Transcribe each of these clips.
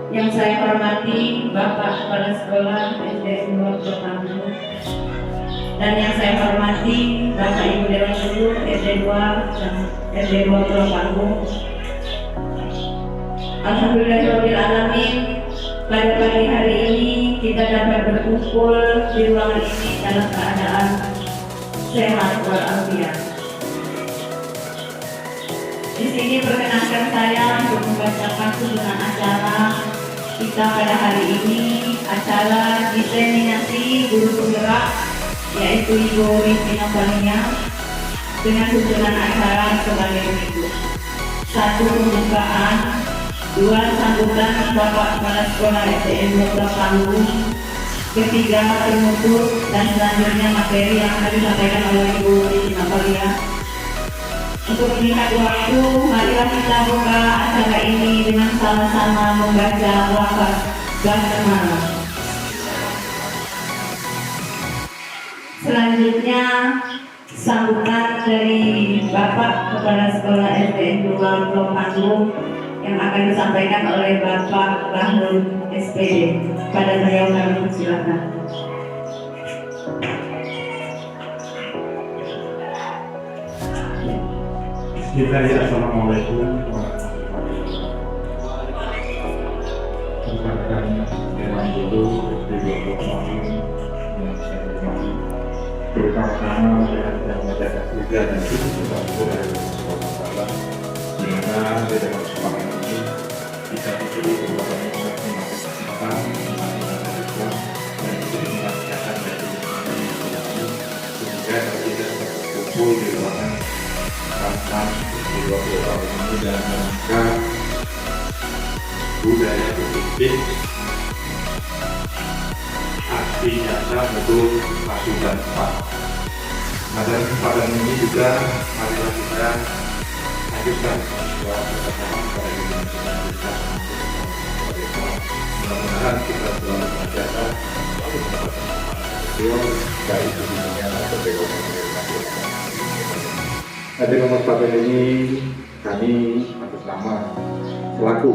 Yang saya hormati Bapak Kepala Sekolah SD 2 Propangu, dan yang saya hormati Bapak Ibu Dewan Guru SD 2 dan SD 2 Propangu. Alhamdulillahirrahmanirrahim, pada pagi hari ini kita dapat berkumpul di ruangan ini dalam keadaan sehat walafiat. Di sini perkenankan saya untuk membacakan tuntunan acara kita pada hari ini, acara diseminasi guru penggerak, yaitu Ibu Rizky Nopalinya, dengan tuntunan acara sebagai berikut: 1. Pembukaan, 2. Sambutan Bapak Kepala Sekolah SDN 2 Propangu, 3. Penutup, dan selanjutnya materi yang akan disampaikan oleh Ibu Rizky Nopalia. Untuk menyingkat waktu, marilah kita buka acara ini dengan sama-sama membaca lafaz basmalah. Selanjutnya, sambutan dari Bapak Kepala Sekolah SDN 2 Propangu yang akan disampaikan oleh Bapak Bahlul SPD. Pada beliau kami silakan. Assalamualaikum warahmatullahi wabarakatuh. Rekan Dewan Guru di 2 Propangu yang saya hormati, terutama yang menjaga kerja dan hidup bersama dari sekolah, di mana di dalam sekolah ini bisa diberi beberapa kesempatan dan diberi kesehatan dari sehingga kita berkumpul di ruangan tanpa di 20 tahun ini dan merangka budaya positif, aksi nyata untuk maju dan cepat. Pada kesempatan ini juga marilah kita lanjutkan bahwa bersama pada Indonesia kita mudah-mudahan kita selalu berjasa selalu mendapatkan manfaat dari dunia atau ekonomi. Di kesempatan ini kami atas nama selaku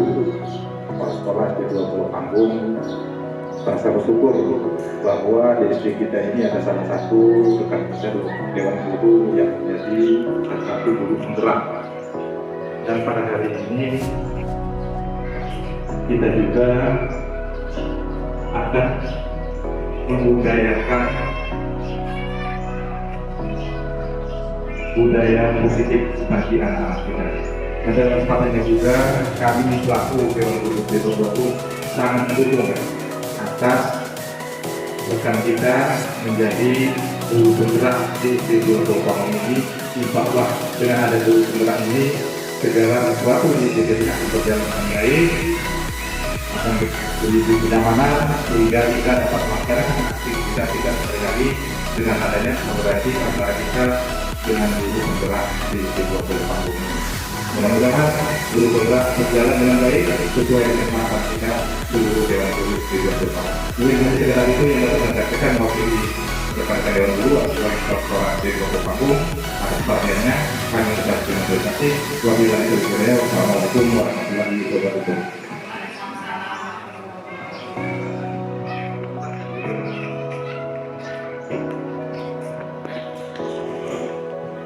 Kepala Sekolah di 2 Propangu merasa bersyukur bahwa di distrik kita ini ada salah satu rekan kita Dewan Guru yang menjadi salah satu guru penggerak. Dan pada hari ini kita juga akan membudayakan budaya positif bagi anak-anak kita. Dan dalam kesempatan ini juga kami selaku Dewan Guru di 2 Propangu sangat mendukung atas rekan kita menjadi guru penggerak di 2 Propangu ini. Insyaallah dengan ada guru penggerak ini segala sesuatu di diri akan berjalan dengan baik, akan lebih kenyamanan sehingga kita dapat melaksanakan aktivitas kita sehari-hari dengan adanya kolaborasi antara kita dengan guru penggerak di 2 Propangu ini. Mudah-mudahan guru penggerak berjalan dengan baik sesuai dengan harapan kita seluruh Dewan Guru di 2 Propangu. Mungkin sekedar itu yang dapat saya sampaikan mewakili rekan Dewan Guru atau sekolah di 2 Propangu. Atas perhatiannya kami ucapkan terima kasih. Wabillahi taufiq. Wassalamualaikum warahmatullahi wabarakatuh.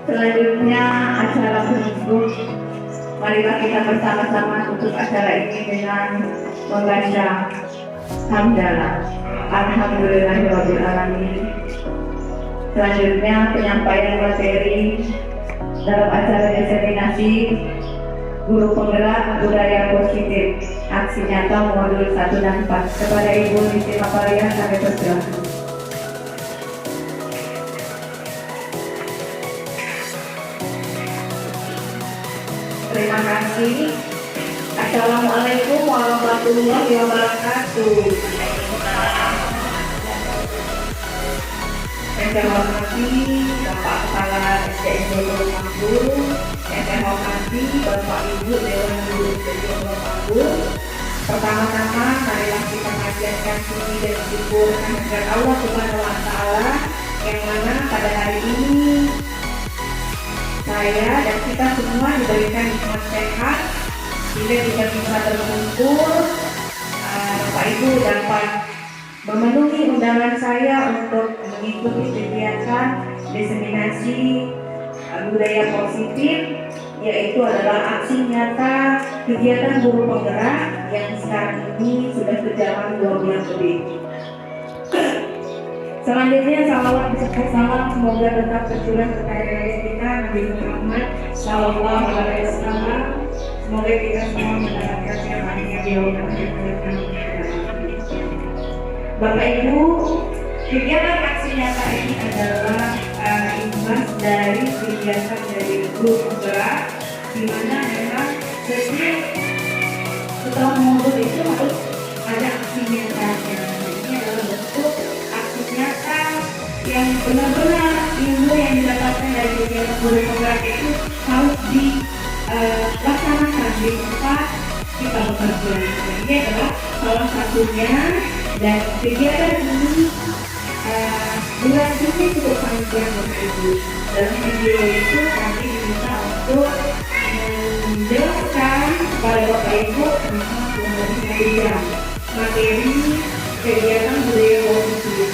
Selanjutnya acara penutup. Marilah kita bersama-sama tutup acara ini dengan membaca hamdalah. Alhamdulillahirrahmanirrahim. Selanjutnya penyampaian materi dalam acara diseminasi guru penggerak budaya positif aksi nyata modul 1 dan 4 kepada Ibu Rizky Nopalia kami persilakan. Terima kasih. Assalamualaikum warahmatullahi wabarakatuh. Yang saya hormati Bapak Kepala SDN 2 Propangu, yang saya hormati Bapak Ibu Dewan Guru SDN 2 Propangu. Pertama-tama marilah kita panjatkan puji dan syukur kehadirat Allah Subhanahu wa Ta'ala yang mana pada hari ini saya dan kita semua diberikan nikmat sehat sehingga kita bisa berkumpul Ibu dapat memenuhi undangan saya untuk mengikuti kegiatan diseminasi budaya positif, yaitu adalah aksi nyata kegiatan guru penggerak yang sekarang ini sudah berjalan 2 bulan lebih. Selanjutnya salawat beserta salam semoga tetap tercurah kepada kita Nabi Muhammad Sallallahu Alaihi Wasallam. Semoga kita semua mendapatkan syafaatnya di yaumil akhir. Bapak Ibu, kegiatan aksi nyata ini adalah imbas dari kegiatan dari grup penggerak, di mana memang setiap setelah mengumpul itu harus ada aksi nyata. Ini adalah bentuk aksi nyata yang benar-benar ilmu yang didapatkan dari kegiatan grup penggerak itu harus dilaksanakan di tempat kita bekerja. Ini adalah salah satunya. Dan kegiatan ini durasinya cukup panjang Bapak Ibu. Dalam video itu kami diminta untuk menjelaskan kepada Bapak Ibu tentang kurang lebih 1 jam materi kegiatan budaya positif.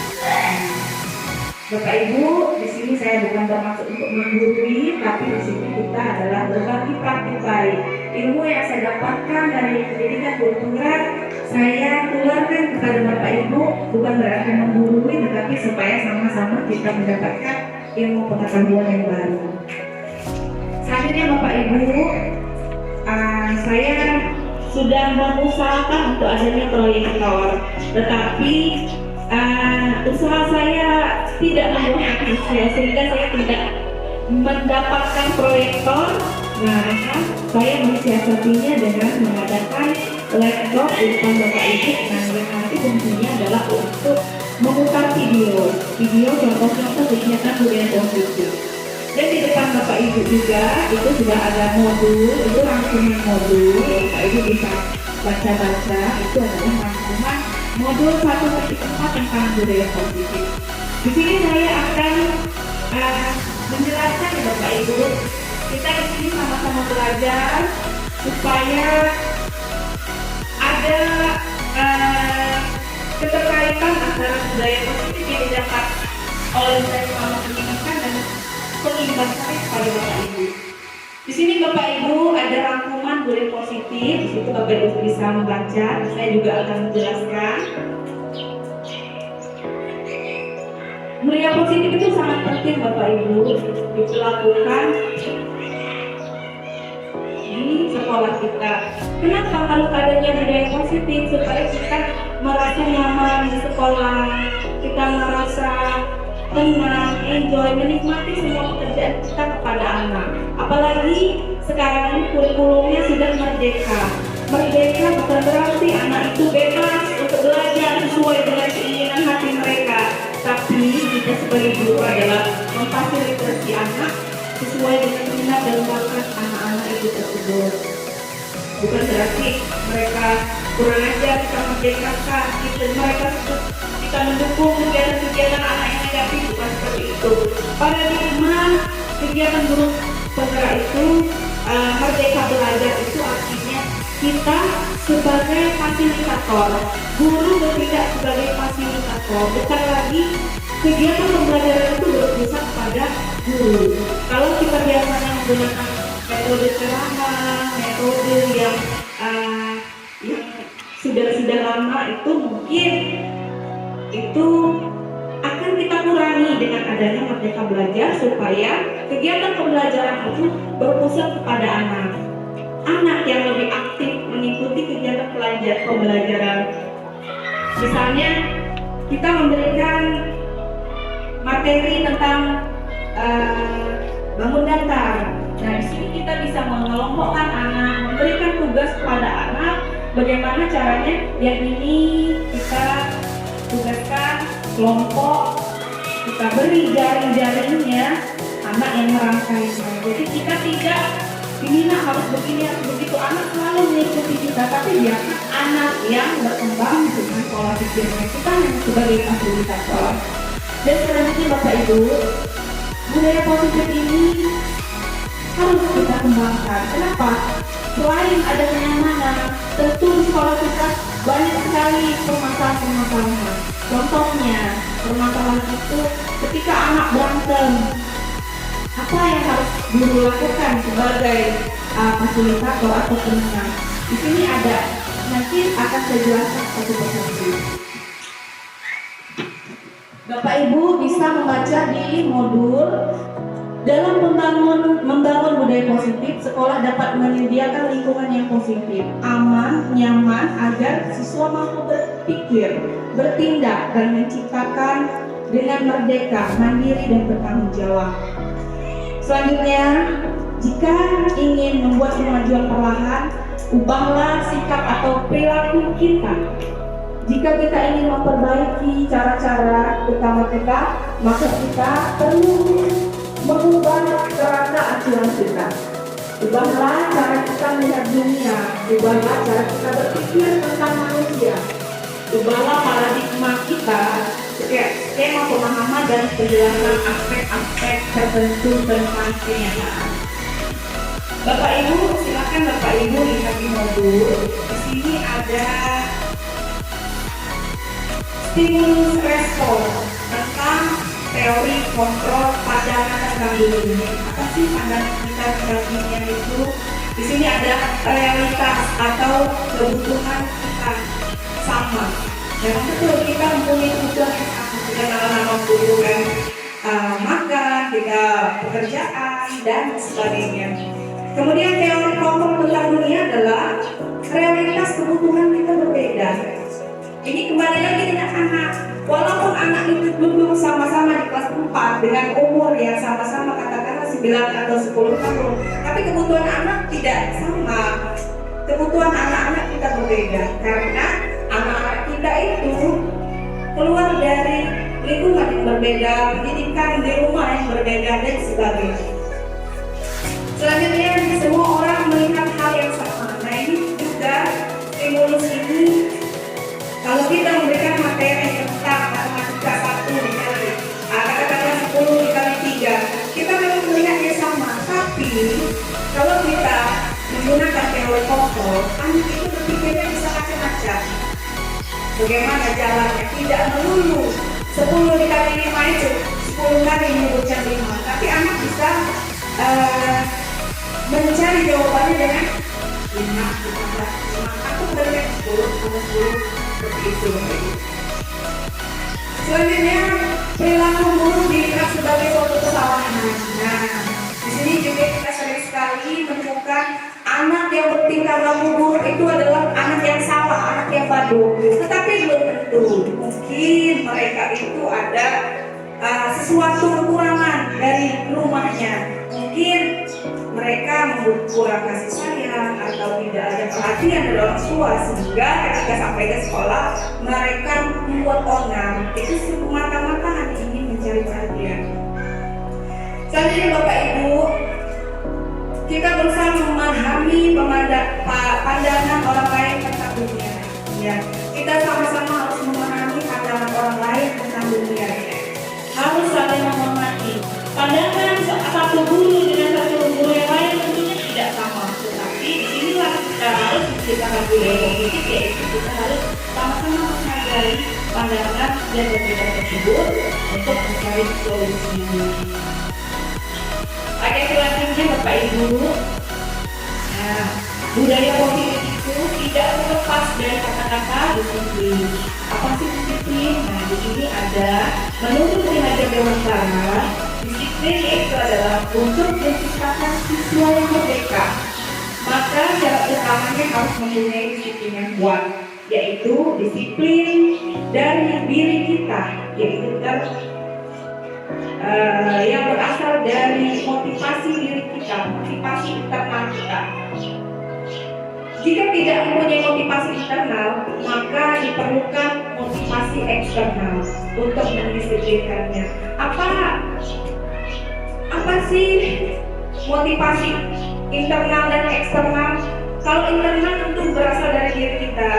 Bapak Ibu, di sini saya bukan bermaksud untuk menggurui, tapi di sini kita adalah berbagi praktik baik. Ilmu yang saya dapatkan dari pendidikan guru penggerak, saya tularkan kepada Bapak Ibu, bukan berarti menggurui, tetapi supaya sama-sama kita mendapatkan ilmu pengetahuan yang baru. Selanjutnya Bapak Ibu, saya sudah mengusahakan untuk adanya proyektor, tetapi usaha saya tidak membuahkan hasil sehingga saya tidak mendapatkan proyektor. Nah, saya mensiasatinya dengan mengadakan laptop di depan Bapak Ibu. Nah, yang nanti fungsinya adalah untuk memutar video contoh-contoh kegiatan budaya positif. Dan di depan Bapak Ibu juga itu sudah ada modul, itu rangkuman modul. Bapak Ibu bisa baca-baca, itu adalah rangkuman modul 1.4 tentang budaya positif. Di sini saya akan menjelaskan ya Bapak Ibu, kita di sini sama-sama belajar supaya ada keterkaitan antara budaya positif yang didapat oleh saya selama pendidikan dan pengimbasnya kepada Bapak Ibu. Di sini Bapak Ibu ada rangkuman budaya positif, di situ Bapak Ibu bisa membaca. Saya juga akan menjelaskan. Budaya positif itu sangat penting Bapak Ibu dilakukan di sekolah kita. Kenapa kalau adanya budaya positif? Supaya kita merasa nyaman di sekolah, kita merasa tenang, enjoy, menikmati semua pekerjaan kita kepada anak. Apalagi sekarang ini kurikulumnya sudah merdeka. Merdeka bukan berarti anak itu bebas untuk belajar sesuai dengan keinginan hati mereka, tapi kita sebagai guru adalah memfasilitasi anak sesuai dengan minat dan bakat anak-anak itu tersebut. Bukan berarti mereka kurang ajar, kita merdekakan, kita mendukung kegiatan-kegiatan anak yang negatif, bukan seperti itu. Paradigma kegiatan guru penggerak itu merdeka belajar itu artinya kita sebagai fasilitator, guru bertindak sebagai fasilitator, bukan lagi kegiatan pembelajaran itu berpusat pada guru. Kalau kita biasanya menggunakan metode ceramah, metode yang sudah lama, itu mungkin itu akan kita kurangi dengan adanya merdeka belajar supaya kegiatan pembelajaran itu berpusat kepada anak yang lebih aktif mengikuti kegiatan pembelajaran. Misalnya kita memberikan materi tentang bangun datar. Nah, di sini kita bisa mengelompokkan anak, memberikan tugas kepada anak bagaimana caranya. Yang ini kita tugaskan kelompok, kita beri jaring-jaringnya, anak yang merangkainya. Jadi kita tidak diminta harus begini harus begitu, anak selalu mengikuti kita, tapi biarkan anak yang berkembang dengan pola pikirnya, kita yang sebagai fasilitator. Dan selanjutnya Bapak Ibu, budaya positif ini harus kita kembangkan. Kenapa? Selain ada kenyamanan, tentu di sekolah kita banyak sekali permasalahan-permasalahan. Contohnya, permasalahan itu ketika anak berantem, apa yang harus guru lakukan sebagai fasilitator atau penenang? Di sini ada, nanti akan saya jelaskan satu persatu. Bapak Ibu bisa membaca di modul dalam membangun budaya positif, sekolah dapat menyediakan lingkungan yang positif, aman, nyaman agar siswa mampu berpikir, bertindak, dan menciptakan dengan merdeka, mandiri, dan bertanggung jawab. Selanjutnya, jika ingin membuat kemajuan perlahan, ubahlah sikap atau perilaku kita. Jika kita ingin memperbaiki cara-cara utama kita, maka kita perlu mengubah kerangka acuan kita. Ubahlah cara kita melihat dunia, ubahlah cara kita berpikir tentang manusia, ubahlah paradigma kita, skema pemahaman dan penjelasan aspek-aspek tertentu tentang kenyataan. Bapak Ibu, silakan Bapak Ibu lihat di modul. Di sini ada stimulus respon tentang teori kontrol pandangan tentang dunia. Apa sih pandangan kita tentang dunia itu? Di sini ada realitas atau kebutuhan kita sama. Memang betul kita mempunyai kebutuhan yang sama. Kita membutuhkan makan, kita pekerjaan dan sebagainya. Kemudian teori kontrol tentang dunia adalah realitas kebutuhan kita berbeda. Ini kembali lagi dengan anak. Walaupun anak itu duduk sama-sama di kelas 4 dengan umur yang sama-sama katakanlah 9 atau 10 tahun, tapi kebutuhan anak tidak sama. Kebutuhan anak-anak kita berbeda karena anak-anak kita itu keluar dari lingkungan yang berbeda, pendidikan di rumah yang berbeda dan sebagainya. Selanjutnya, semua orang melihat hal yang sama. Nah, ini juga stimulus ini. Kalau kita memberikan materi tentang matematika 1 dikali katakanlah 10 dikali 3, kita memang melihatnya sama. Tapi kalau kita menggunakan teori kontrol, anak itu berpikirnya bisa macam-macam. Bagaimana jalannya? Tidak melulu 10 dikali 5 itu 10 kali menyebutkan 5, tapi anak bisa mencari jawabannya dengan 5, 15, aku berikan 10, 10 seperti itu. Selanjutnya, perilaku buruk dilihat sebagai suatu kesalahan. Nah, di sini juga kita sering sekali menemukan anak yang bertingkah laku buruk itu adalah anak yang salah, anak yang badung. Tetapi belum tentu. Mungkin mereka itu ada sesuatu kekurangan dari rumahnya. Mungkin mereka kurang kasih sayang atau tidak ada perhatian dari orang tua, sehingga ketika sampai ke sekolah mereka membuat onar. Itu semata-mata ingin mencari perhatian. Selanjutnya Bapak Ibu, kita berusaha memahami pandangan orang lain tentang dunia. Ya, kita sama-sama harus memahami pandangan orang lain tentang dunia. Harus saling menghormati. Pandangan satu guru dengan satu guru yang lain tentunya tidak sama, tetapi inilah kita harus menciptakan budaya positif, yaitu kita harus sama-sama menghargai pandangan yang berbeda tersebut untuk mencari solusi. Oke, selanjutnya Bapak Ibu, nah, budaya positif itu tidak terlepas dari kata-kata disiplin. Apa sih disiplin? Nah, di sini ada menurut Ki Hajar Dewantara, disiplin itu adalah untuk menciptakan siswa yang merdeka. Maka syarat utamanya harus mempunyai disiplin yang kuat, yaitu disiplin dari diri kita, yaitu yang berasal dari motivasi diri kita, motivasi internal kita. Jika tidak mempunyai motivasi internal, maka diperlukan motivasi eksternal untuk mendisiplinkannya. Apa sih motivasi internal dan eksternal? Kalau internal tentu berasal dari diri kita.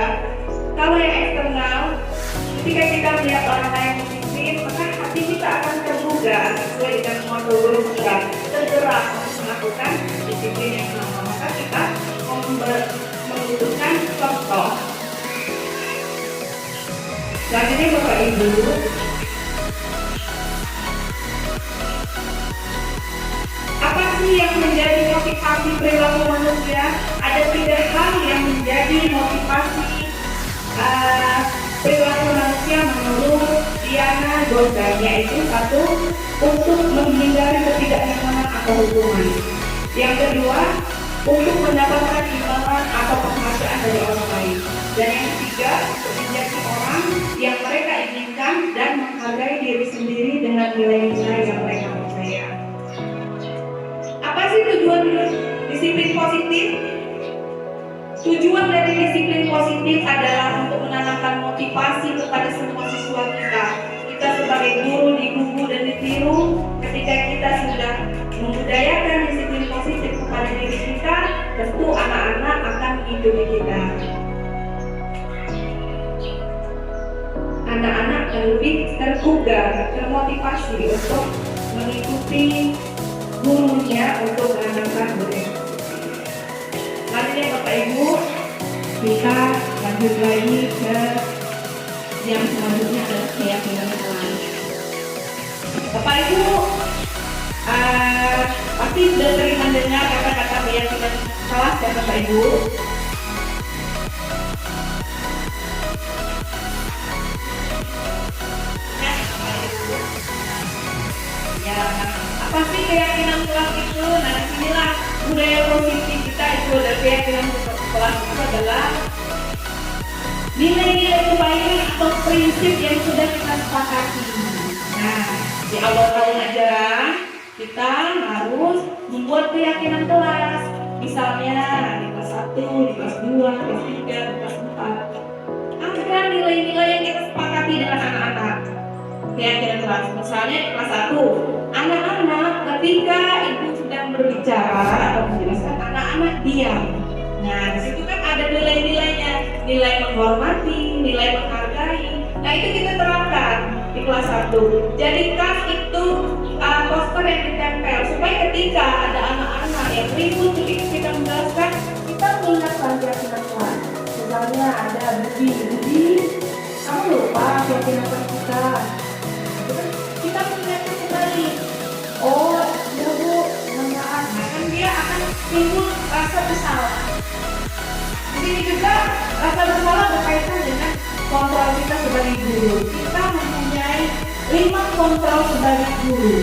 Kalau yang eksternal, ketika kita melihat orang lain disiplin, maka hati kita akan tergugah sesuai dengan modul kita, tergerak untuk melakukan disiplin yang sama. Maka kita membutuhkan contoh. Selanjutnya Bapak Ibu, apa sih yang menjadi motivasi perilaku manusia? Ada 3 hal yang menjadi motivasi perilaku manusia menurut Diana Gordon, yaitu 1, untuk menghindari ketidaknyamanan atau hukuman. Yang kedua, untuk mendapatkan imbalan atau penghargaan dari orang lain. Dan yang ketiga, untuk menjadi orang yang mereka inginkan dan menghargai diri sendiri dengan nilai-nilai yang mereka percaya. Apa sih tujuan disiplin positif? Tujuan dari disiplin positif adalah untuk menanamkan motivasi kepada semua siswa kita. Kita sebagai guru digugu dan ditiru ketika kita sudah membudayakan disiplin positif kepada diri kita, tentu anak-anak akan mengikuti kita. Anak-anak lebih tergugah, termotivasi untuk mengikuti gurunya untuk menanamkan budaya. Selanjutnya Bapak Ibu, kita lanjut lagi ke yang selanjutnya adalah keyakinan Tuhan. Bapak Ibu pasti sudah sering mendengar kata-kata keyakinan kelas ya Bapak Ibu. Ya, apa sih keyakinan kelas itu? Nah, disinilah budaya positif kita itu ada keyakinan kelas itu adalah nilai-nilai kebaikan atau prinsip yang sudah kita sepakati. Nah, di awal tahun ajaran kita harus membuat keyakinan kelas. Misalnya di kelas 1, di kelas 2, di kelas 3, di kelas 4. Ada nilai-nilai yang kita sepakati dengan anak-anak. Keyakinan kelas. Misalnya di kelas 1, anak-anak ketika ibu sedang berbicara atau menjelaskan, anak-anak diam. Nah, di situ kan ada nilai-nilainya, nilai menghormati, nilai menghargai. Nah, itu kita terapkan di kelas 1. Jadikan itu poster yang ditempel supaya ketika ada anak-anak yang ribut ketika kita menjelaskan, kita mengingatkan keyakinan kelas. Misalnya ada Budi, kamu lupa keyakinan kelas kita. Kita mengingatkan kembali. Oh, Bu, maaf. Nah, kan dia akan timbul rasa bersalah. Di sini juga rasa bersalah berkaitan dengan kontrol kita sebagai guru. Kita mempunyai 5 kontrol sebagai guru.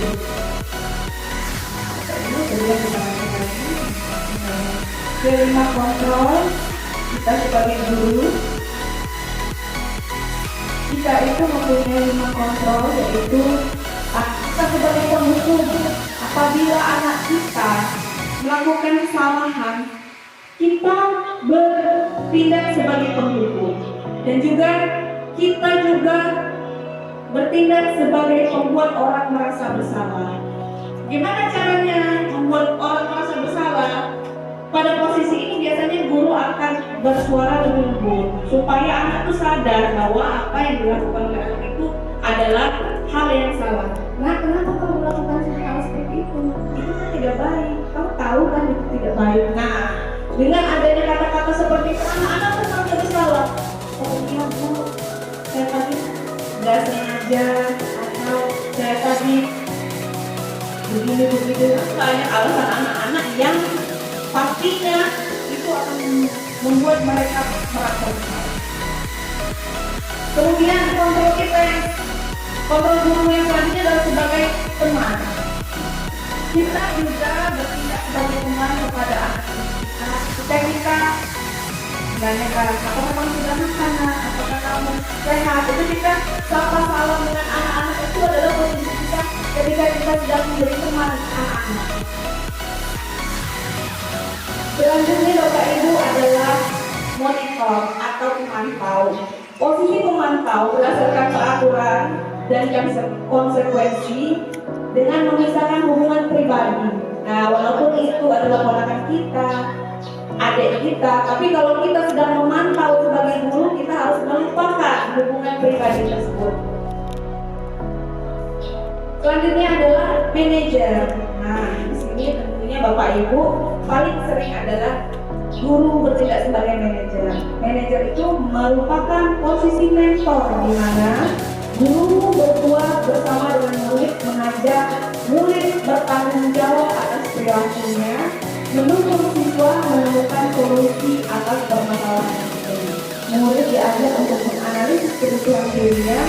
Kelima kontrol kita sebagai guru. Kita itu mempunyai 5 kontrol, yaitu kita sebagai penghukum. Apabila anak kita melakukan kesalahan, kita bertindak sebagai penghukum, dan juga kita bertindak sebagai pembuat orang merasa bersalah. Gimana caranya membuat orang merasa bersalah? Pada posisi ini biasanya guru akan bersuara lebih lembut supaya anak itu sadar bahwa apa yang dilakukan oleh anak itu adalah hal yang salah. Nah, kenapa kamu melakukan hal seperti itu? Itu kan tidak baik. Kamu tahu kan itu tidak baik. Nah, dengan adanya kata-kata seperti itu, anak-anak itu merasa bersalah. Oh iya Bu, saya tadi nggak sengaja, atau saya tadi begini. Banyak alasan anak-anak yang pastinya itu akan membuat mereka merasa bersalah. Kemudian kontrol guru yang selanjutnya adalah sebagai teman. Kita juga bertindak sebagai teman kepada anak kita. Ketika menanyakan apakah kamu sudah makan, apakah kamu sehat, itu kita sapa salam dengan anak-anak. Itu adalah posisi kita ketika kita sedang menjadi teman anak-anak. Selanjutnya Bapak Ibu adalah monitor atau pemantau. Posisi pemantau berdasarkan peraturan dan konsekuensi dengan memisahkan hubungan pribadi. Nah, walaupun itu adalah ponakan kita, adik kita, tapi kalau kita sedang memantau sebagai guru, kita harus melupakan hubungan pribadi tersebut. Selanjutnya adalah manajer. Nah, di sini tentunya Bapak Ibu paling sering adalah guru bertindak sebagai manajer. Manajer itu merupakan posisi mentor mentor di mana guru berbuat bersama dengan murid, mengajak murid bertanggung jawab atas perilakunya, mendukung siswa menemukan solusi atas permasalahan itu. Murid diajak untuk menganalisis kebutuhan dirinya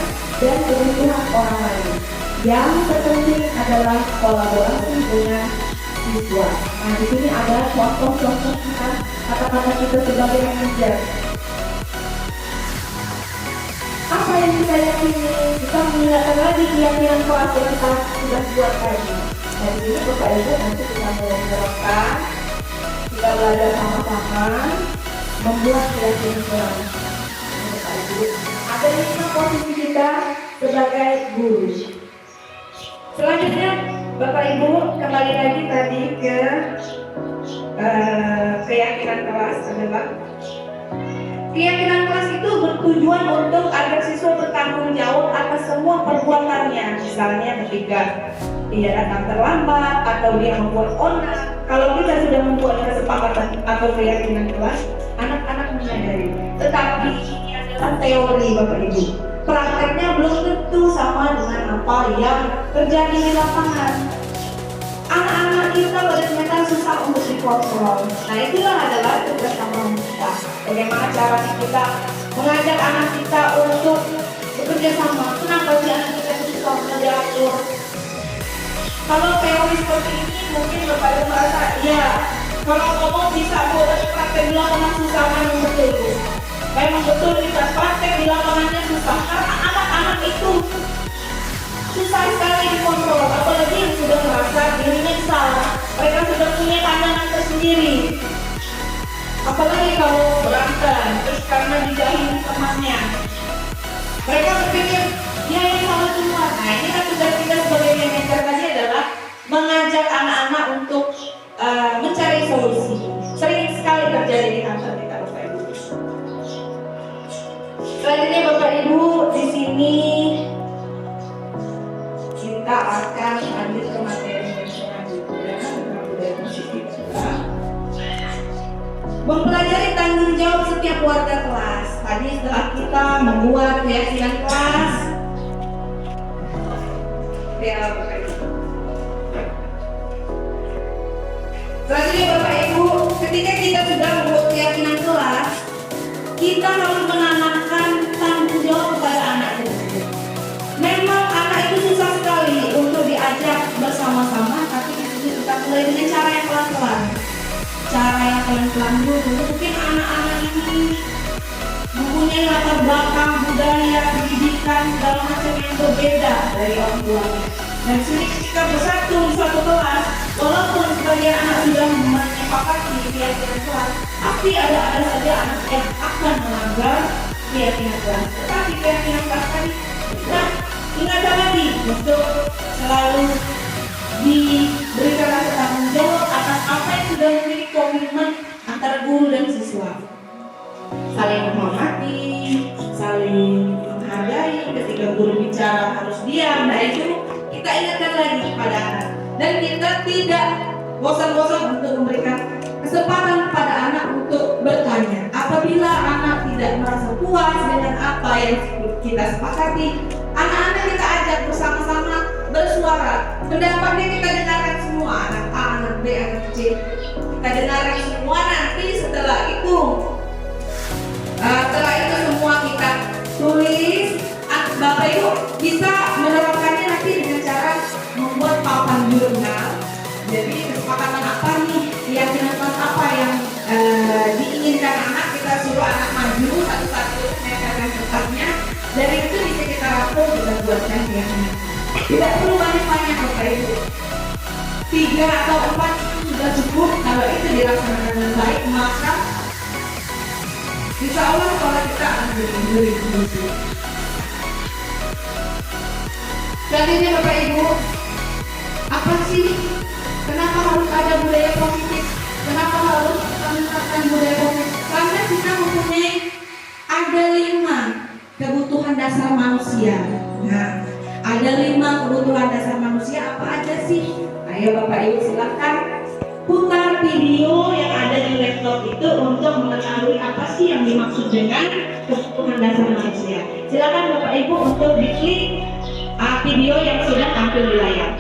dan kebutuhan orang lain. Yang terpenting adalah kolaborasi dengan siswa. Nah, di sini ada contoh-contoh kita, kata-kata kita sebagai manajer. Apa yang kita yakini? Kita mengingatkan lagi keyakinan kelas yang kita sudah buat tadi. Dan ini Bapak Ibu nanti kita mulai menerapkan, kita belajar sama-sama membuat keyakinan kelas. Bapak Ibu, ada 5 posisi kita sebagai guru. Selanjutnya Bapak Ibu kembali lagi tadi ke keyakinan kelas adalah keyakinan kelas itu bertujuan untuk agar siswa bertanggung jawab atas semua perbuatannya. Misalnya ketika dia datang terlambat atau dia membuat onar. Kalau kita sudah membuat kesepakatan atau keyakinan kelas, anak-anak menyadari. Tetapi ini adalah teori Bapak Ibu. Prakteknya belum tentu sama dengan apa yang terjadi di lapangan. Anak-anak kita ternyata susah untuk dikontrol. Nah, itulah adalah tugas sama kita. Bagaimana caranya kita mengajak anak kita untuk bekerja sama. Kenapa sih anak kita susah untuk diatur? Kalau teori seperti ini mungkin Bapak Ibu merasa, ya kalau ngomong bisa buat praktek di lapangan susah, memang betul. Memang betul kita praktek di lapangannya susah karena anak-anak itu susah sekali dikontrol, apalagi yang sudah merasa dirinya salah. Mereka sudah punya pandangan tersendiri. Apalagi kalau berantem, terus karena dijahili temannya, mereka berpikir dia yang salah semua. Nah, ini kan tugas kita sebagai manajer tadi adalah mengajak anak-anak untuk mencari solusi. Sering sekali terjadi di kantor kita, Bapak Ibu. Selanjutnya Bapak Ibu di sini kita akan lanjut ke materi yang selanjutnya tentang budaya positif juga. Mempelajari tanggung jawab setiap warga kelas. Tadi setelah kita membuat keyakinan kelas, ya Bapak Ibu. Selanjutnya Bapak Ibu, ketika kita sudah membuat keyakinan kelas, kita harus menanamkan tanggung jawab kepada anak tersebut. Memang anak itu susah sekali untuk diajak bersama-sama, tapi di sini kita mulai dengan cara yang pelan-pelan. Cara yang pelan-pelan dulu. Mungkin anak-anak ini mempunyai latar belakang budaya, pendidikan, segala macam yang berbeda dari orang tuanya. Dan sini kita bersatu di suatu kelas, walaupun sebagian anak sudah menyepakati keyakinan kelas, tapi ada saja anak yang akan melanggar keyakinan kelas. Tetapi keyakinan kelas tadi, nah, ingatkan lagi untuk selalu diberikan rasa tanggung jawab atas apa yang sudah menjadi komitmen antara guru dan siswa. Saling menghormati, saling menghargai. Ketika guru bicara harus diam. Nah, itu kita ingatkan lagi kepada anak. Dan kita tidak bosan-bosan untuk memberikan kesempatan kepada anak untuk bertanya. Apabila anak tidak merasa puas dengan apa yang kita sepakati, anak-anak kita ajak bersama-sama bersuara. Pendapatnya kita dengarkan semua, anak A, anak B, anak C. Kita dengarkan semua, nanti setelah itu semua kita tulis. Bapak Ibu bisa menerapkannya nanti dengan cara membuat papan jurnal. Jadi kesepakatan apa nih, keyakinan apa yang diinginkan anak, kita suruh anak maju satu-satu menyatakan tempatnya. Dari itu bisa kita rapor, kita buatkan keyakinan. Tidak perlu banyak-banyak Bapak Ibu. 3 atau 4 itu sudah cukup. Kalau itu dilaksanakan dengan baik, maka insya Allah sekolah kita akan lebih baik. Selanjutnya Bapak Ibu, apa sih? Kenapa harus ada budaya positif? Kenapa harus menerapkan budaya positif? Karena kita mempunyai ada 5 kebutuhan dasar manusia. Nah, ada 5 kebutuhan dasar manusia, apa aja sih? Ayo Bapak Ibu silahkan putar video yang ada di laptop itu untuk mengetahui apa sih yang dimaksud dengan kebutuhan dasar manusia. Silakan Bapak Ibu untuk diklik video yang sudah tampil di layar.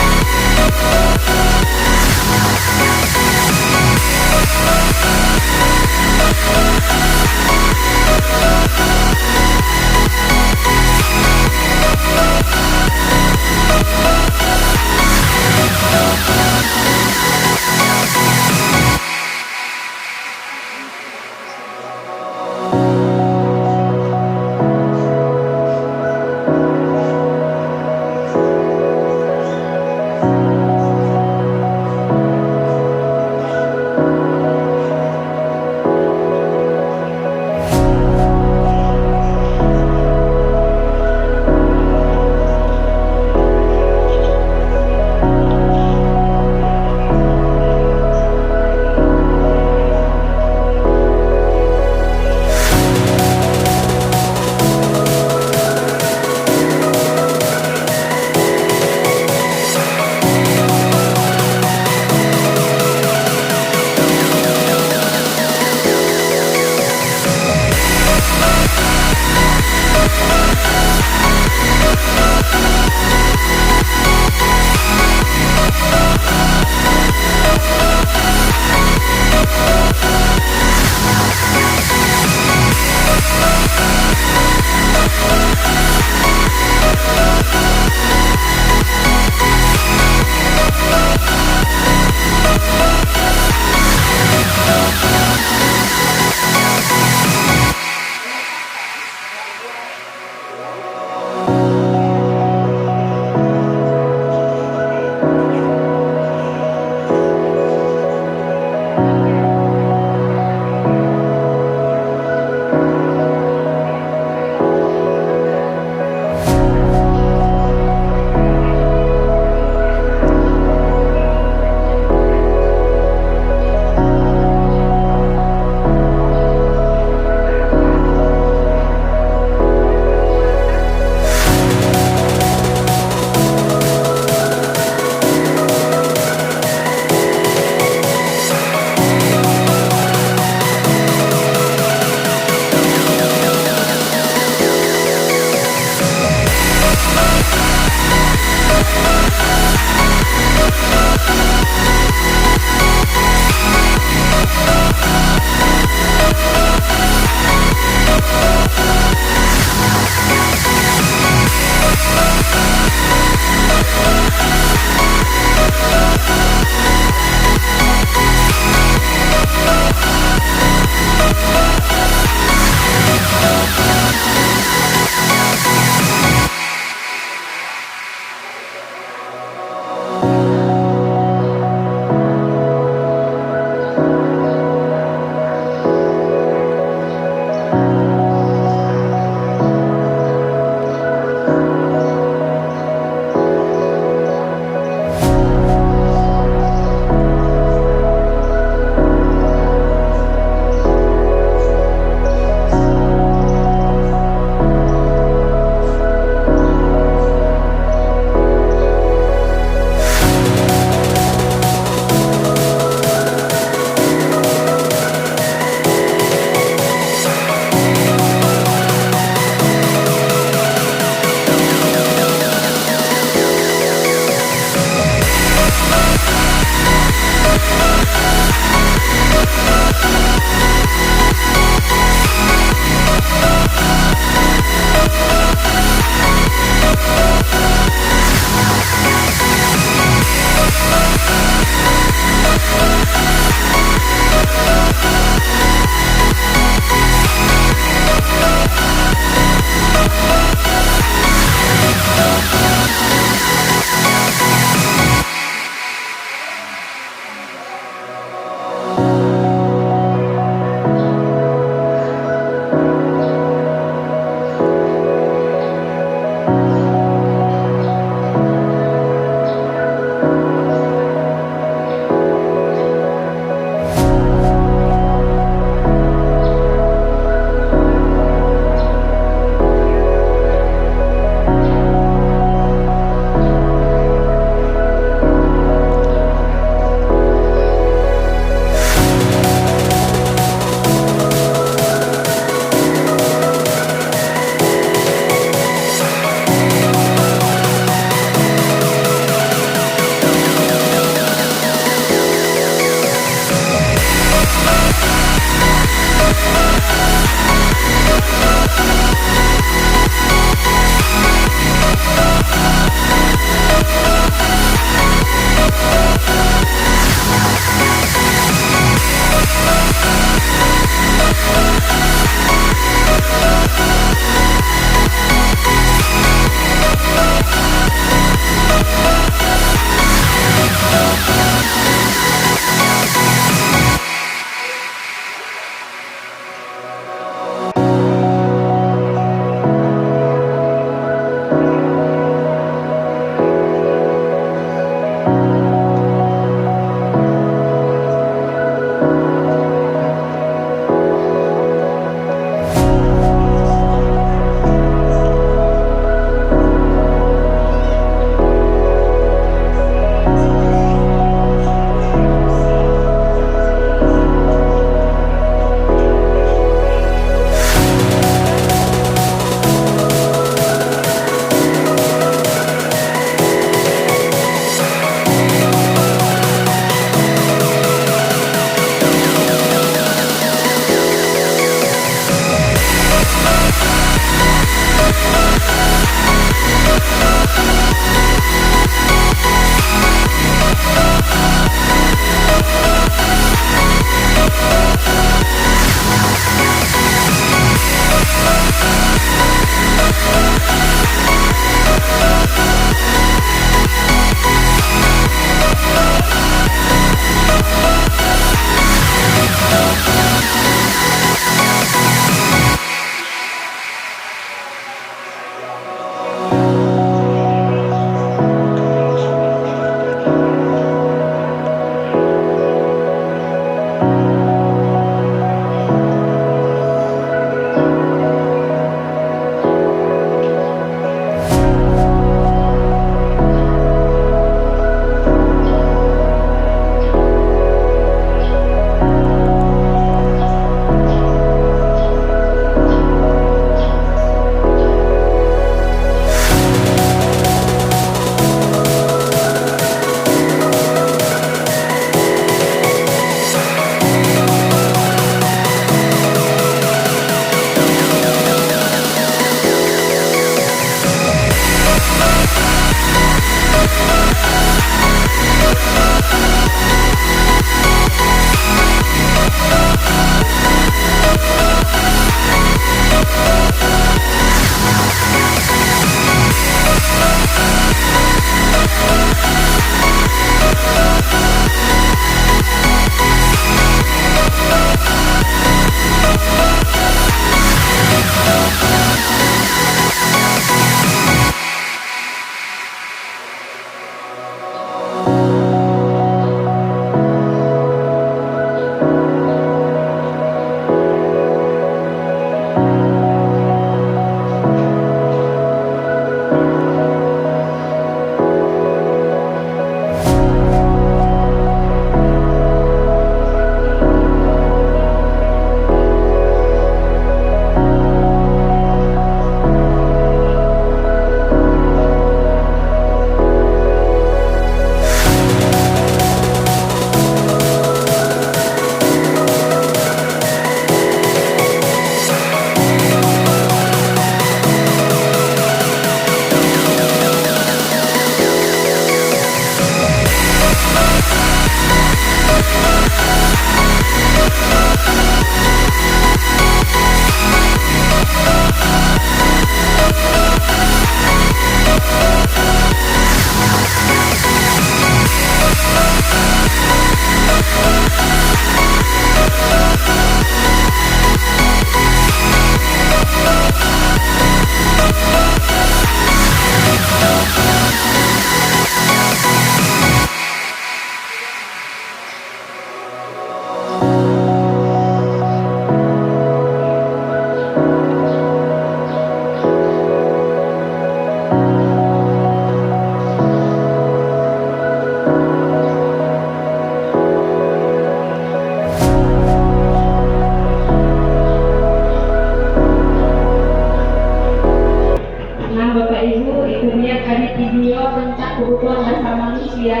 manusia.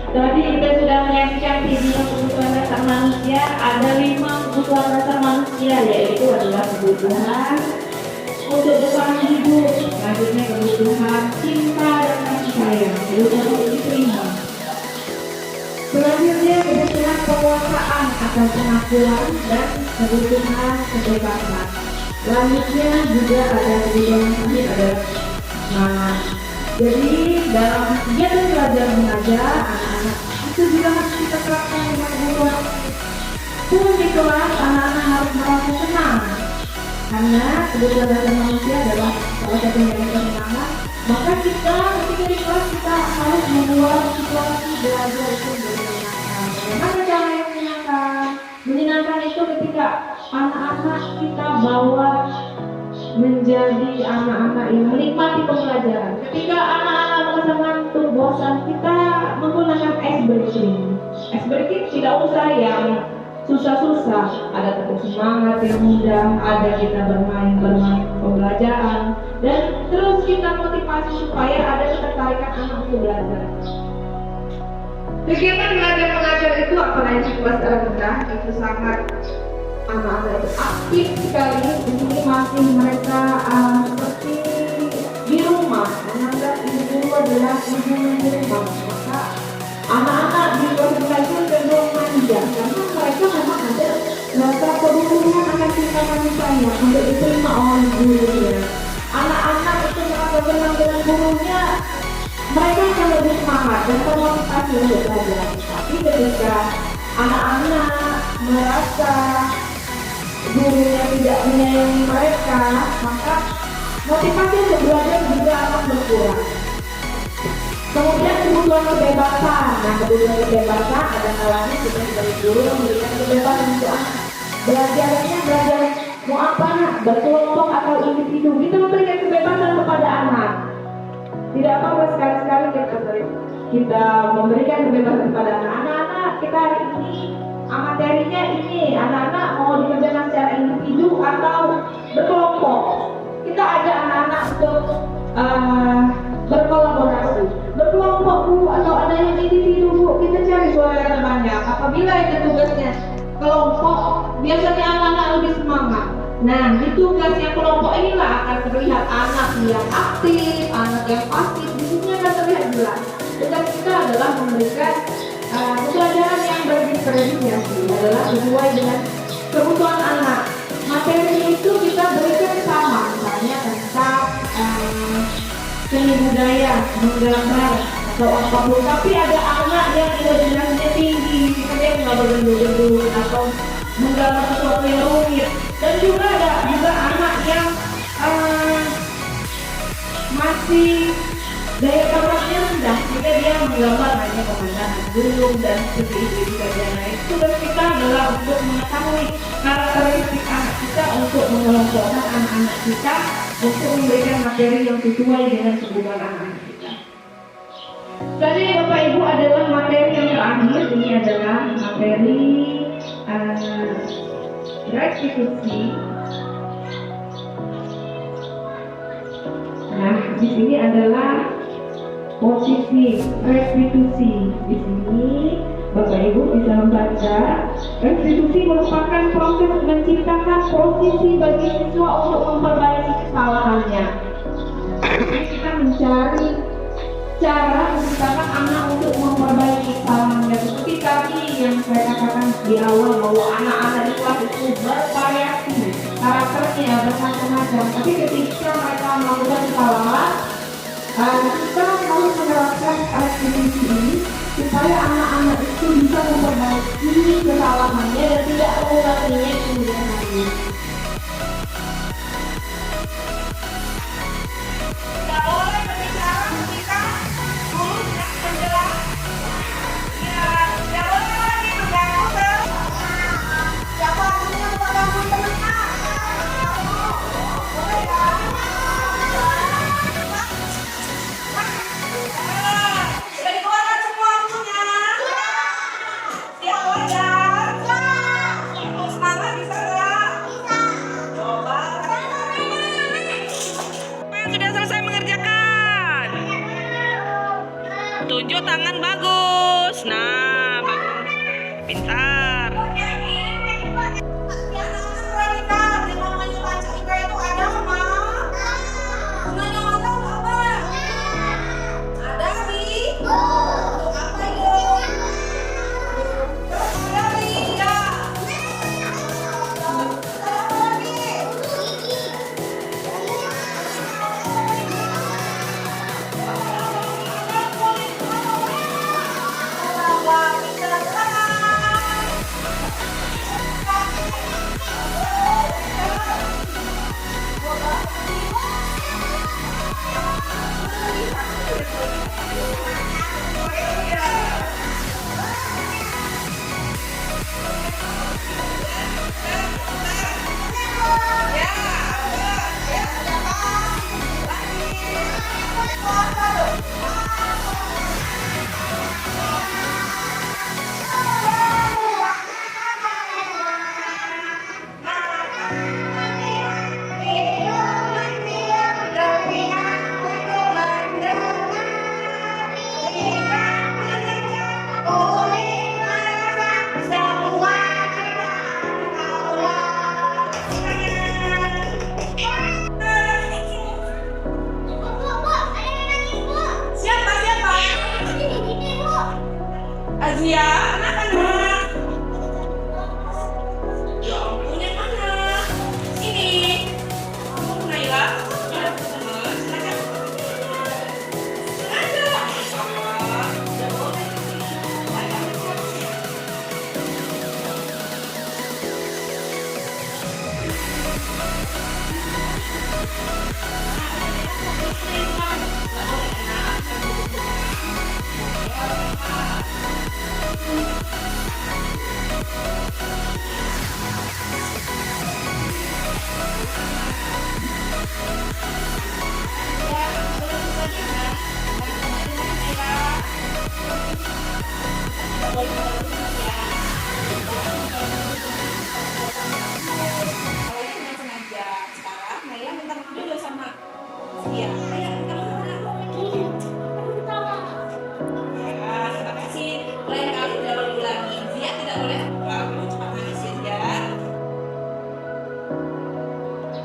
Nah, tadi kita sudah menyaksikan video kebutuhan dasar manusia. Ada 5 kebutuhan dasar manusia, yaitu adalah kebutuhan untuk bertahan hidup, selanjutnya kebutuhan cinta dan kasih sayang, kebutuhan untuk diterima. Selanjutnya kebutuhan penguasaan atau pengakuan dan kebutuhan kebebasan. Selanjutnya juga ada kebutuhan terakhir adalah semangat. Jadi dalam kegiatan belajar mengajar, anak-anak itu juga harus kita terapkan dengan kebutuhan. Pun di kelas anak-anak harus merasa senang, karena kebutuhan dasar manusia adalah salah satu yang kesenangan. Maka kita ketika di kelas kita harus membuat situasi belajar itu menyenangkan. Bagaimana cara yang menyenangkan? Menyenangkan itu ketika anak-anak kita bawa menjadi anak-anak yang menikmati pembelajaran. Ketika anak-anak merasa ngantuk, bosan, kita menggunakan ice breaking. Ice breaking tidak usah yang susah-susah, ada tepuk semangat yang mudah, ada kita bermain pembelajaran, dan terus kita motivasi supaya ada ketertarikan anak untuk belajar. Kegiatan belajar mengajar itu apalagi secara rendah itu sangat anak-anak itu aktif sekali. Di sini masih mereka seperti di rumah, menganggap ibu guru adalah ibu di rumah. Maka anak-anak di luar belajar cenderung manja, karena mereka memang ada rasa kebutuhan akan cinta kasih sayang untuk diterima oleh gurunya. Anak-anak itu merasa senang dengan gurunya, mereka akan lebih semangat dan termotivasi untuk belajar. Tapi ketika anak-anak merasa gurunya tidak menyayangi mereka, maka motivasi untuk belajar juga akan berkurang. Kemudian kebutuhan kebebasan. Nah, kebutuhan kebebasan ada kalanya kita sebagai guru memberikan kebebasan untuk anak. Belajarnya belajar mau apa, berkelompok atau individu. Kita memberikan kebebasan kepada anak. Tidak apa-apa sekali-sekali kita memberikan kebebasan kepada anak-anak. Kita hari ini materinya ini, anak-anak mau dikerjakan secara individu atau berkelompok. Kita ajak anak-anak untuk berkolaborasi, berkelompok bu, atau ada yang individu bu, kita cari suara yang terbanyak. Apabila itu tugasnya kelompok, biasanya anak-anak lebih semangat. Nah, di tugas yang kelompok inilah akan terlihat anak yang aktif, anak yang pasif. Di sini akan terlihat jelas. Tugas kita adalah memberikan pembelajaran yang berdiferensiasi, adalah sesuai dengan kebutuhan anak. Materi itu kita berikan sama, misalnya tentang seni budaya, menggambar atau apapun. Tapi ada anak yang imajinasinya tinggi, misalnya menggambar gedung atau menggambar sesuatu yang rumit. Dan juga ada anak yang masih daya tampaknya rendah, jika dia menggambar hanya pemandangan gunung dan seperti itu saja. Nah, itu tugas kita adalah untuk mengetahui karakteristik anak kita, untuk mengelompokkan anak-anak kita, untuk memberikan materi yang sesuai dengan kebutuhan anak-anak kita. Jadi Bapak Ibu adalah materi yang terakhir, ini adalah materi restitusi. Nah, di sini adalah posisi restitusi. Di sini Bapak Ibu bisa membaca, restitusi merupakan proses menciptakan posisi bagi siswa untuk memperbaiki kesalahannya. Jadi kita mencari cara menciptakan anak untuk memperbaiki kesalahannya. Seperti tadi yang saya katakan di awal, bahwa anak-anak di kelas itu bervariasi, karakternya bermacam-macam. Tapi ketika mereka melakukan kesalahan, kita harus menerapkan restitusi ini supaya anak-anak itu bisa memperbaiki kesalahannya dan tidak mengulanginya kemudian hari. Tidak boleh berbicara ketika guru tidak menjelaskan. Ya, tidak boleh lagi mengganggu terus. Siapa yang mengganggu teman-teman? Boleh ya? Sudah dikeluarkan semua bukunya? Siap belajar? Semangat bisa nggak? tunjuk tangan bagus. Nah, bagus. Pintar. Azia, anak-anak. Ya ampun, yang mana? Ini. Kamu Naila. Ya, teman. Silakan. Ada. Ya boleh.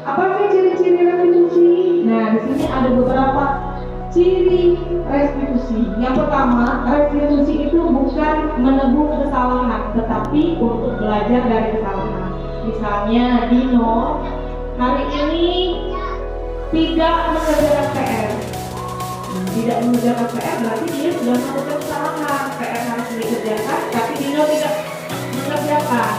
Apa sih ciri-ciri restitusi? Nah, di sini ada beberapa ciri restitusi. Yang pertama, restitusi itu bukan menebus kesalahan, tetapi untuk belajar dari kesalahan. Misalnya, Dino hari ini tidak mengerjakan PR. Tidak mengerjakan PR berarti dia sudah melakukan kesalahan. PR harus dikerjakan, tapi Dino tidak mengerjakan.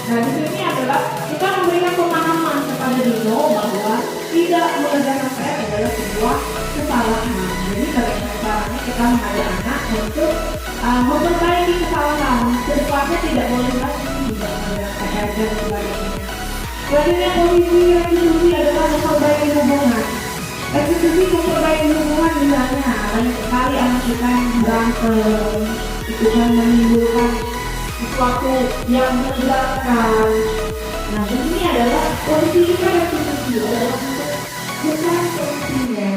Nah, di sini adalah kita memberikan pemahaman kepada Dino bahwa tidak mengerjakan PR adalah sebuah kesalahan. Jadi bagaimana caranya kita mengajak anak untuk memperbaiki kesalahan. Kedepannya tidak boleh lagi tidak mengerjakan PR dan sebagainya. Selanjutnya posisi restitusi adalah memperbaiki hubungan. Restitusi memperbaiki hubungan misalnya banyak sekali anak kita yang berantem, itu kan menimbulkan sesuatu yang menegakkan. Nah, ini adalah posisi kita restitusi adalah untuk bukan solusinya,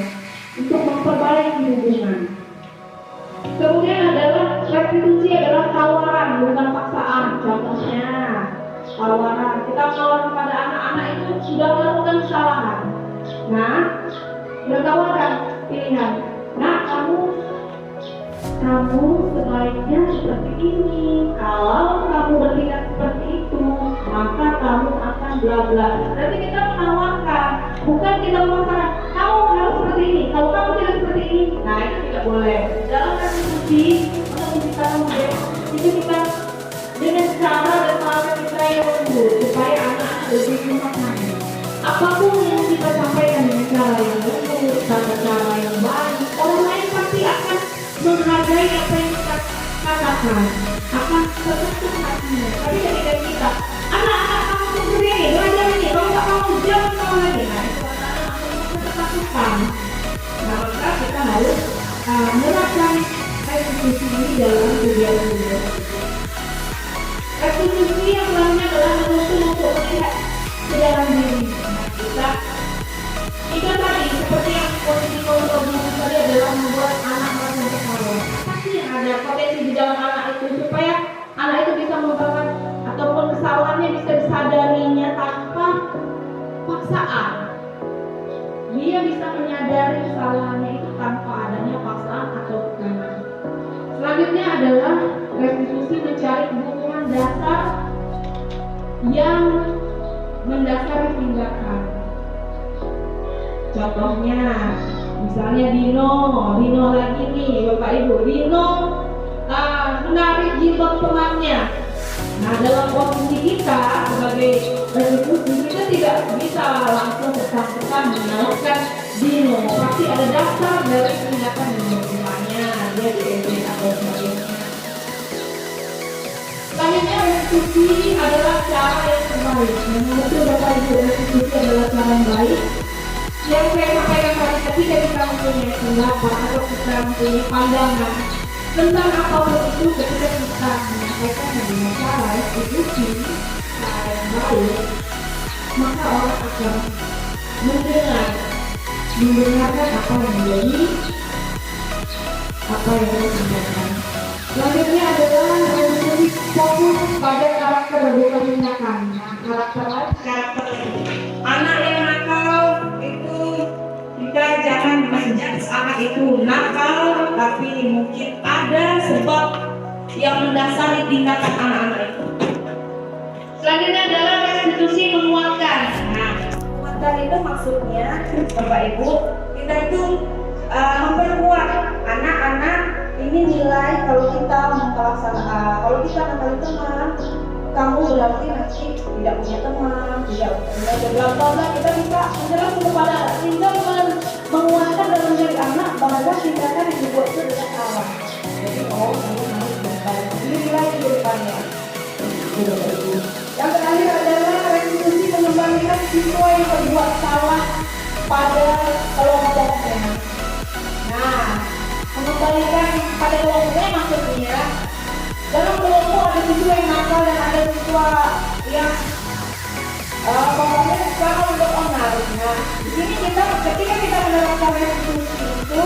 untuk memperbaiki hubungan. Kemudian adalah restitusi adalah tawaran bukan paksaan. Contohnya tawaran kita menawarkan kepada anak-anak itu sudah melakukan kesalahan. Nah, kita tawarkan pilihan. Nah, kamu sebaiknya seperti ini. Kalau kamu bertindak seperti itu, maka kamu akan bla bla. Berarti kita menawarkan, bukan kita memaksakan. Kamu harus seperti ini. Kalau kamu tidak seperti ini, nah itu tidak boleh. Dalam restitusi untuk menciptakan model itu kita dengan cara dan cara kita yang lembut supaya anak lebih memahami. Apapun yang kita sampaikan dengan cara yang lembut, cara yang baik, orang lain pasti akan menghargai apa yang kita katakan, akan tersentuh hatinya. Tapi ketika kita, anak-anak kamu seperti ini, belajar ini, kalau nggak kamu jangan mau lagi. Nah, itu anak-anak akan ketakutan. Nah, maka kita harus menerapkan restitusi ini dalam kegiatan-kegiatan. Restitusi yang lainnya adalah menuntut untuk melihat ke dalam diri. Nah, kita tadi seperti yang posisi kontrol tadi adalah membuat anak merasa bersalah. dalam anak itu supaya anak itu bisa merupakan ataupun kesalahannya bisa disadarinya tanpa paksaan. Dia bisa menyadari kesalahannya itu tanpa adanya paksaan atau tekanan. Selanjutnya adalah restitusi mencari kebutuhan dasar yang mendasari tindakan. Contohnya, misalnya Dino lagi nih, Bapak Ibu, Dino menarik jilbab temannya. Nah, dalam posisi kita sebagai restitusi, kita tidak bisa langsung serta-merta menyalahkan Dino. Pasti ada dasar dari tindakan yang dilakukannya, dia diejek atau sebagainya. Selanjutnya, restitusi adalah cara yang terbaik. Menurut Bapak Ibu, restitusi adalah cara yang baik. Yang saya sampaikan tadi, ketika kita mempunyai pendapat atau kita mempunyai pandangan tentang apapun itu, ketika kita menyampaikan dengan cara restitusi, cara yang baik, maka orang akan mendengarkan apa yang menjadi apa yang disampaikan. Selanjutnya adalah restitusi fokus pada karakter bukan tindakan. Karakter Anak yang nakal itu kita jangan menjudge anak itu nakal, tapi mungkin ada sebab yang mendasari tindakan anak-anak itu. Selanjutnya adalah restitusi menguatkan. Nah, menguatkan itu maksudnya Bapak Ibu, kita itu memperkuat anak-anak ini nilai kalau kita kalau kita nakal teman, kamu berarti nanti tidak punya teman, tidak bla-bla-bla. Kita bisa menjelaskan kepada tinggal menguatkan dalam diri anak bahwa tindakan yang dibuat itu adalah salah. Jadi kamu harus berbalik diri lagi ke depannya. Yang terakhir adalah restitusi mengembalikan siswa yang berbuat salah pada kelompoknya. Nah, mengembalikan pada kelompoknya maksudnya dalam kelompok ada siswa yang nakal dan ada siswa yang pokoknya sekarang untuk onar. Nah, di sini ketika kita menerapkan restitusi itu,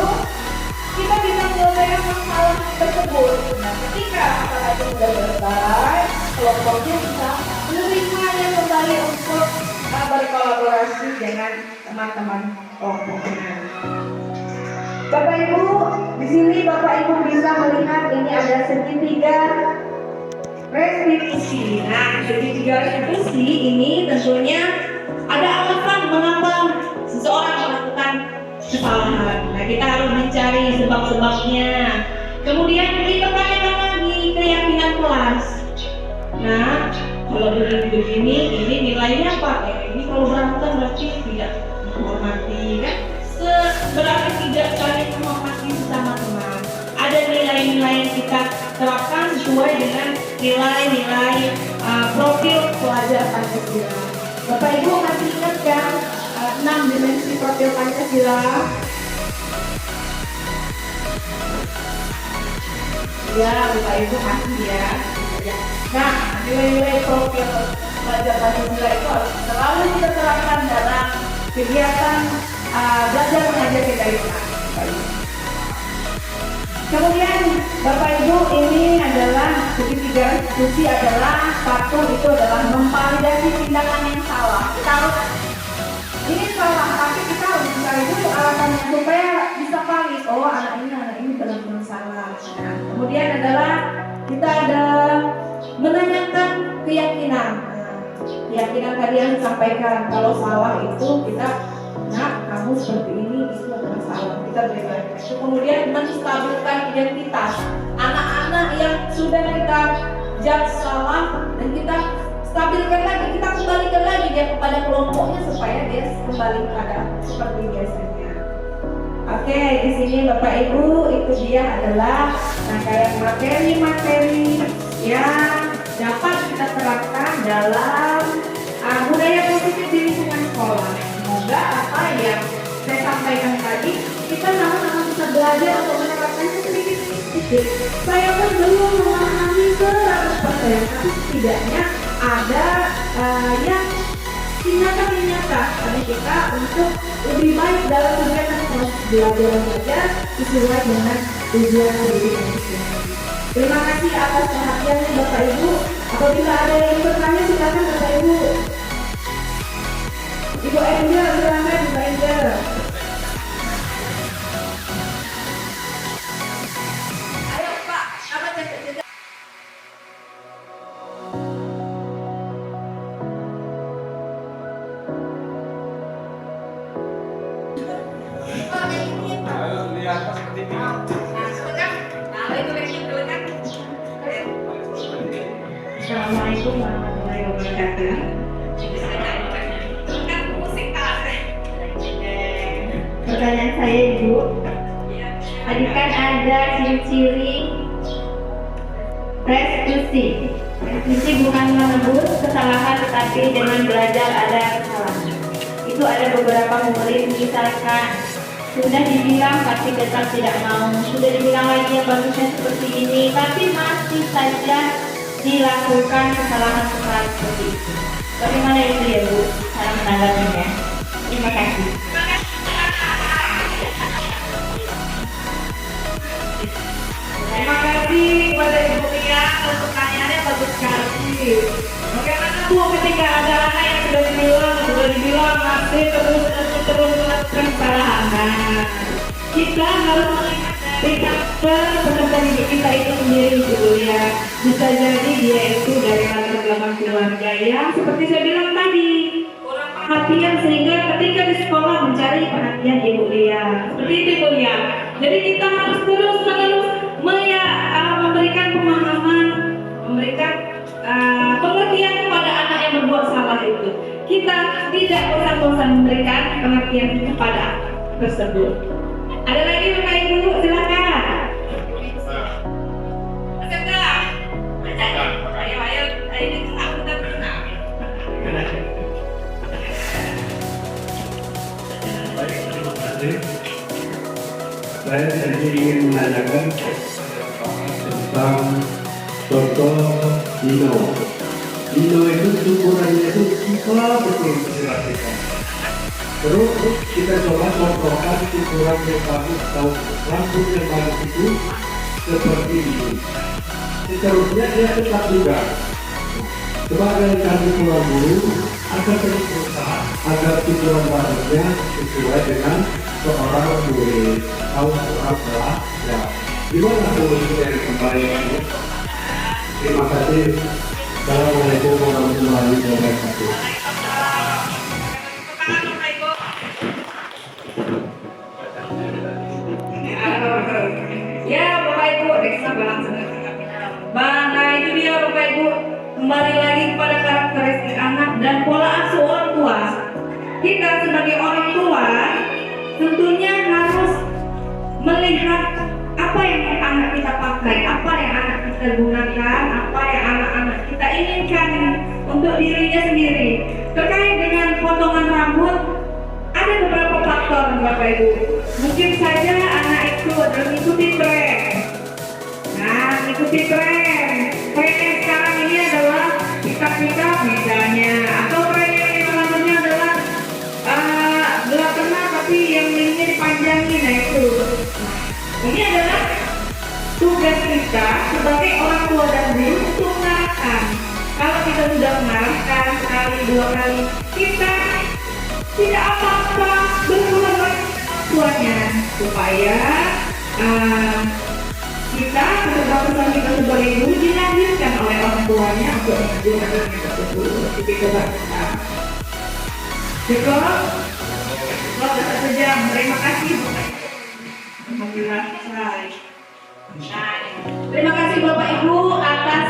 kita bisa menyelesaikan masalah tersebut. Nah, ketika masalah itu sudah selesai, kelompoknya bisa menerimanya kembali untuk berkolaborasi dengan teman-teman kelompoknya. Bapak Ibu, di sini Bapak Ibu bisa melihat ini ada segitiga restitusi. Nah, segitiga restitusi ini tentunya ada alasan mengapa seseorang melakukan kesalahan. Nah, kita harus mencari sebab-sebabnya. Kemudian kita tanyakan lagi keyakinan kelas. Nah, kalau begini, ini nilainya apa? Ini kalau berantem berarti tidak menghormati, kan? Berarti tidak saling menghormati sesama teman. Ada nilai-nilai yang kita terapkan sesuai dengan nilai-nilai profil pelajar Pancasila. Bapak Ibu masih ingat kan 6 dimensi profil Pancasila? Ya, Bapak Ibu masih ya. Nah, nilai-nilai profil pelajar Pancasila itu harus selalu kita terapkan dalam kegiatan belajar mengajar kita. Kemudian Bapak Ibu, ini adalah segitiga restitusi adalah satu, itu adalah memvalidasi tindakan yang salah. Kita harus ini salah, tapi kita harus mencari dulu alasannya supaya bisa valid. Oh, anak ini benar-benar salah. Nah, kemudian adalah kita ada menanyakan keyakinan. Keyakinan tadi yang disampaikan, kalau salah itu kita, nah kamu seperti ini itu adalah salah, kita berikan. Kemudian menstabilkan identitas anak-anak yang sudah kita judge salah dan kita stabilkan lagi, kita kembalikan lagi dia kepada kelompoknya supaya dia kembali pada seperti biasanya. Oke, di sini Bapak Ibu, itu dia adalah rangkaian materi-materi yang dapat kita terapkan dalam budaya positif di lingkungan sekolah. Semoga apa yang saya sampaikan tadi kita sama-sama bisa belajar untuk menerapkannya sedikit-sedikit. Saya pun belum memahami 100%, tapi setidaknya ada yang tindakan yang nyata pada kita untuk lebih baik dalam kegiatan belajar mengajar sesuai dengan tujuan pendidikan itu. Terima kasih atas perhatiannya Bapak Ibu. Apabila ada yang bertanya silakan Bapak Ibu. Ibu Angel, silakan Ibu Angel. Ayo Pak, apa cerita? Assalamualaikum warahmatullahi wabarakatuh. Pertanyaan saya Ibu, tadi kan ada ciri-ciri restitusi. Restitusi bukan menebus kesalahan tetapi dengan belajar ada kesalahan. Itu ada beberapa murid misalkan sudah dibilang tapi tetap tidak mau, sudah dibilang lagi yang bagusnya seperti ini tapi masih saja dilakukan kesalahan-kesalahan seperti itu. Bagaimana itu ya Bu? Cara menanggapinya? Terima kasih. Terima kasih kepada Ibu Ria, pertanyaannya bagus sekali. Bagaimana Bu ketika ada anak yang sudah dibilang masih terus melakukan kesalahan? Nah, kita harus melihat dari karakter peserta didik kita itu sendiri Ibu ya. Bisa jadi dia itu dari latar belakang keluarga yang seperti saya bilang tadi, kurang perhatian sehingga ketika di sekolah mencari perhatian Ibu Ria. Seperti itu Ibu Ria. Jadi kita harus terus-menerus memberikan pemahaman, memberikan pengertian kepada anak yang berbuat salah itu. Kita tidak bosan-bosan memberikan pengertian kepada anak tersebut. Ada lagi Bapak Ibu, silakan. Saya ingin menanyakan tentang contoh Dino. Dino itu ukurannya itu kita betul diperhatikan. Terus kita coba contohkan ukuran yang bagus atau rambut yang bagus itu seperti ini. Seterusnya dia tetap juga. Sebagai kami tuan guru akan terus berusaha agar ukuran barunya sesuai dengan seorang murid atau seorang pelajar. Gimana solusi dari kembali ini? Terima kasih. Assalamualaikum warahmatullahi wabarakatuh. Ya Bapak Ibu, nah itu dia Bapak Ibu, kembali lagi kepada karakteristik anak dan pola asuh orang tua. Kita sebagai orang tua tentunya harus melihat apa yang anak kita pakai, apa yang anak kita gunakan, apa yang anak-anak kita inginkan untuk dirinya sendiri. Terkait dengan potongan rambut, ada beberapa faktor Bapak Ibu. Mungkin saja anak itu adalah mengikuti tren. Nah, mengikuti tren. Tren yang sekarang ini adalah pick-up misalnya, atau tren yang selanjutnya adalah gelap tengah tapi yang ini dipanjangin. Nah itu. Ini adalah tugas kita sebagai orang tua dan guru untuk mengarahkan. Kalau kita sudah mengarahkan sekali, dua kali, kita tidak apa-apa berulang lagi tuanya supaya kita pesan kita sebagai guru dilanjutkan oleh orang tuanya untuk mengajarkan anak tersebut. Itu kita. Cukup. Sejam. Terima kasih. Alhamdulillah selesai. Terima kasih Bapak Ibu atas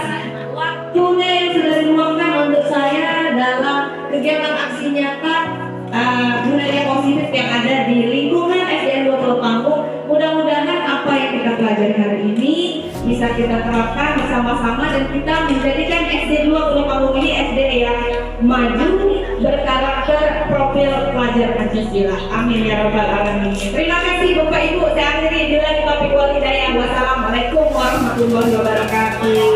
waktunya yang sudah diluangkan untuk saya dalam kegiatan aksi nyata budaya positif yang ada di lingkungan SDN 2 Pulau Panggung. Mudah-mudahan apa yang kita pelajari hari ini bisa kita terapkan bersama-sama dan kita menjadikan SD 2 Pulau Panggung ini SD yang maju, berkarakter, profil pelajar Pancasila. Amin ya rabbal alamin. Terima kasih Bapak Ibu. Saya akhiri dengan taufiq wal hidayah. Wassalamualaikum warahmatullahi wabarakatuh.